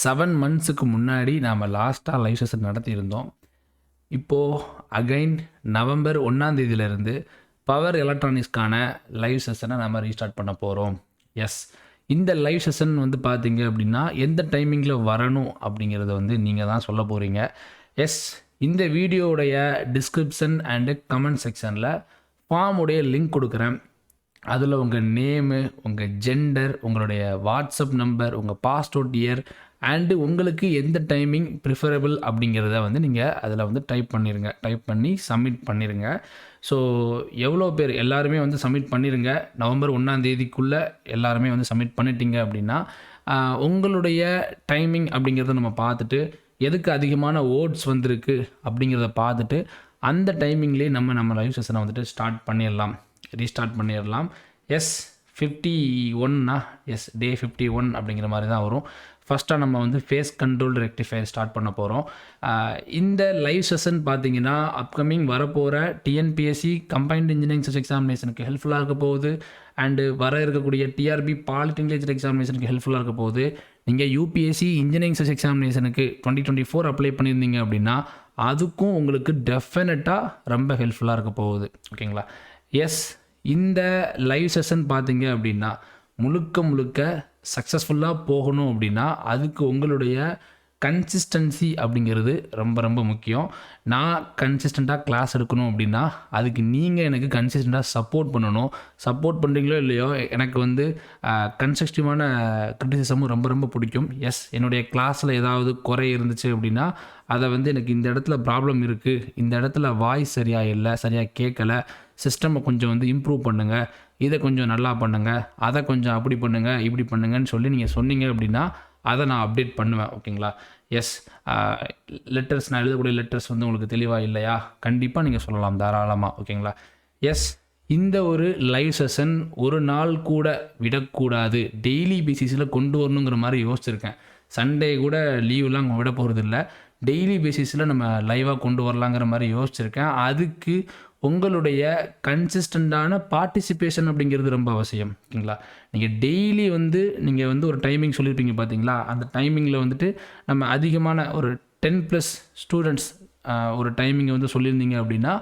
7 மந்த்ஸுக்கு முன்னாடி நாம் லாஸ்ட்டாக லைவ் செஷன் நடத்தியிருந்தோம். இப்போது அகைன் நவம்பர் 1ஆம் தேதியிலேருந்து பவர் எலக்ட்ரானிக்ஸ்க்கான லைவ் செஷனை நம்ம ரீஸ்டார்ட் பண்ண போகிறோம். எஸ், இந்த லைவ் செஷன் வந்து பார்த்தீங்க அப்படின்னா எந்த டைமிங்கில் வரணும் அப்படிங்கிறத வந்து நீங்கள் தான் சொல்ல போகிறீங்க. எஸ், இந்த வீடியோவுடைய டிஸ்கிரிப்ஷன் அண்டு கமெண்ட் செக்ஷனில் ஃபார்முடைய லிங்க் கொடுக்குறேன். அதில் உங்கள் நேமு, உங்கள் ஜெண்டர், உங்களுடைய வாட்ஸ்அப் நம்பர், உங்கள் பாஸ்போர்ட் இயர் அண்டு உங்களுக்கு எந்த டைமிங் ப்ரிஃபரபிள் அப்படிங்கிறத வந்து நீங்கள் அதில் வந்து டைப் பண்ணி சப்மிட் பண்ணிடுங்க. ஸோ எவ்வளோ பேர் எல்லாருமே வந்து சப்மிட் பண்ணிடுங்க. நவம்பர் 1ஆம் தேதிக்குள்ளே எல்லாருமே வந்து சப்மிட் பண்ணிட்டீங்க அப்படின்னா உங்களுடைய டைமிங் அப்படிங்கிறத நம்ம பார்த்துட்டு எதுக்கு அதிகமான ஓட்ஸ் வந்திருக்கு அப்படிங்கிறத பார்த்துட்டு அந்த டைமிங்லேயே நம்ம லைவ் செஷனை வந்துட்டு ரீஸ்டார்ட் பண்ணிடலாம். எஸ், 51னா எஸ் டே 51 அப்படிங்கிற மாதிரி தான் வரும். ஃபஸ்ட்டாக நம்ம வந்து ஃபேஸ் கண்ட்ரோல் ரெக்டிஃபையர் ஸ்டார்ட் பண்ண போகிறோம். இந்த லைவ் செஷன் பார்த்தீங்கன்னா அப்கமிங் வரப்போகிற டிஎன்பிஎஸ்சி கம்பைன்ட் இன்ஜினியரிங் எக்ஸாமினேஷனுக்கு ஹெல்ப்ஃபுல்லாக இருக்க போகுது. அண்டு வர இருக்கக்கூடிய டிஆர்பி பாலி எக்ஸாமினேஷனுக்கு ஹெல்ப்ஃபுல்லாக இருக்க போகுது. நீங்கள் யூபிஎஸ்சி இன்ஜினியரிங் எக்ஸாமினேஷனுக்கு 2024 அப்ளை பண்ணியிருந்தீங்க அப்படின்னா அதுக்கும் உங்களுக்கு டெஃபினட்டாக ரொம்ப ஹெல்ப்ஃபுல்லாக இருக்க போகுது. ஓகேங்களா? எஸ், இந்த லைவ் செஷன் பார்த்தீங்க அப்படின்னா முழுக்க சக்ஸஸ்ஃபுல்லாக போகணும் அப்படின்னா அதுக்கு உங்களுடைய கன்சிஸ்டன்சி அப்படிங்கிறது ரொம்ப முக்கியம். நான் கன்சிஸ்டண்ட்டாக கிளாஸ் எடுக்கணும் அப்படின்னா அதுக்கு நீங்கள் எனக்கு கன்சிஸ்டண்ட்டாக சப்போர்ட் பண்ணணும். சப்போர்ட் பண்ணுறீங்களோ இல்லையோ, எனக்கு வந்து கன்ஸ்ட்ரக்டிவான கிரிட்டிசிசமும் ரொம்ப பிடிக்கும். எஸ், என்னுடைய கிளாஸில் ஏதாவது குறை இருந்துச்சு அப்படின்னா அதை வந்து எனக்கு இந்த இடத்துல ப்ராப்ளம் இருக்குது, இந்த இடத்துல வாய்ஸ் சரியாக இல்லை, சரியாக கேட்கல, சிஸ்டமை கொஞ்சம் வந்து இம்ப்ரூவ் பண்ணுங்கள், இதை கொஞ்சம் நல்லா பண்ணுங்கள், அதை கொஞ்சம் அப்படி பண்ணுங்கள், இப்படி பண்ணுங்கன்னு சொல்லி நீங்கள் சொன்னீங்க அப்படின்னா அதை நான் அப்டேட் பண்ணுவேன். ஓகேங்களா? எஸ், லெட்டர்ஸ் நான் எழுதக்கூடிய லெட்டர்ஸ் வந்து உங்களுக்கு தெளிவாக இல்லையா, கண்டிப்பாக நீங்கள் சொல்லலாம் தாராளமாக. ஓகேங்களா? எஸ், இந்த ஒரு லைவ் செஷன் ஒரு நாள் கூட விடக்கூடாது, டெய்லி பேசிஸில் கொண்டு வரணுங்கிற மாதிரி யோசிச்சிருக்கேன். சண்டே கூட லீவ்லாம் விட போகிறது இல்லை, டெய்லி பேசிஸில் நம்ம லைவாக கொண்டு வரலாங்கிற மாதிரி யோசிச்சிருக்கேன். அதுக்கு உங்களுடைய கன்சிஸ்டண்ட்டான பார்ட்டிசிபேஷன் அப்படிங்கிறது ரொம்ப அவசியம். ஓகேங்களா? நீங்கள் டெய்லி வந்து நீங்கள் வந்து ஒரு டைமிங் சொல்லியிருப்பீங்க பார்த்தீங்களா, அந்த டைமிங்கில் வந்துட்டு நம்ம அதிகமான ஒரு 10+ ஸ்டூடெண்ட்ஸ் ஒரு டைமிங்கை வந்து சொல்லியிருந்தீங்க அப்படின்னா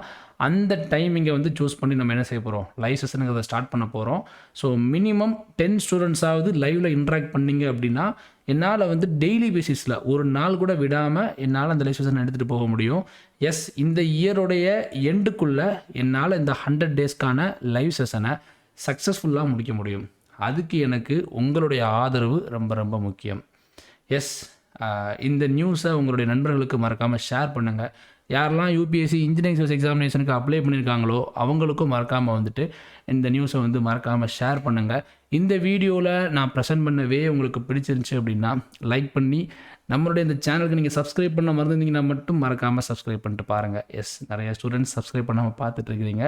அந்த டைமிங்கை வந்து சூஸ் பண்ணி நம்ம என்ன செய்ய போகிறோம், லைவ் செஷனுங்கிறத ஸ்டார்ட் பண்ண போகிறோம். ஸோ மினிமம் 10 ஸ்டூடெண்ட்ஸாவது லைவில் இன்ட்ராக்ட் பண்ணிங்க அப்படின்னா என்னால் வந்து டெய்லி பேசிஸில் ஒரு நாள் கூட விடாமல் என்னால் அந்த லைவ் செஷன் எடுத்துகிட்டு போக முடியும். எஸ், இந்த இயருடைய எண்டுக்குள்ளே என்னால் இந்த 100 டேஸ்க்கான லைவ் செஷனை சக்ஸஸ்ஃபுல்லாக முடிக்க முடியும். அதுக்கு எனக்கு உங்களுடைய ஆதரவு ரொம்ப முக்கியம். எஸ், இந்த நியூஸை உங்களுடைய நண்பர்களுக்கு மறக்காமல் ஷேர் பண்ணுங்கள். யாரெல்லாம் யூபிஎஸ்சி இன்ஜினியரிங் எக்ஸாமினேஷனுக்கு அப்ளை பண்ணியிருக்காங்களோ அவங்களுக்கும் மறக்காமல் வந்துட்டு இந்த நியூஸை வந்து மறக்காமல் ஷேர் பண்ணுங்கள். இந்த வீடியோவில் நான் ப்ரெசென்ட் பண்ணவே உங்களுக்கு பிடிச்சிருந்துச்சு அப்படின்னா லைக் பண்ணி நம்மளுடைய இந்த சேனலுக்கு நீங்கள் சப்ஸ்கிரைப் பண்ண மறந்துருந்தீங்கன்னா மட்டும் மறக்காமல் சப்ஸ்கிரைப் பண்ணிட்டு பாருங்கள். எஸ், நிறைய ஸ்டூடெண்ட்ஸ் சப்ஸ்கிரைப் பண்ணாமல் பார்த்துட்ருக்கிறீங்க.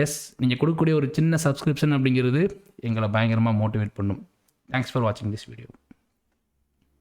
எஸ், நீங்கள் கொடுக்கக்கூடிய ஒரு சின்ன சப்ஸ்கிரிப்ஷன் அப்படிங்கிறது எங்களை பயங்கரமாக மோட்டிவேட் பண்ணும். தேங்க்ஸ் ஃபார் வாட்சிங் திஸ் வீடியோ.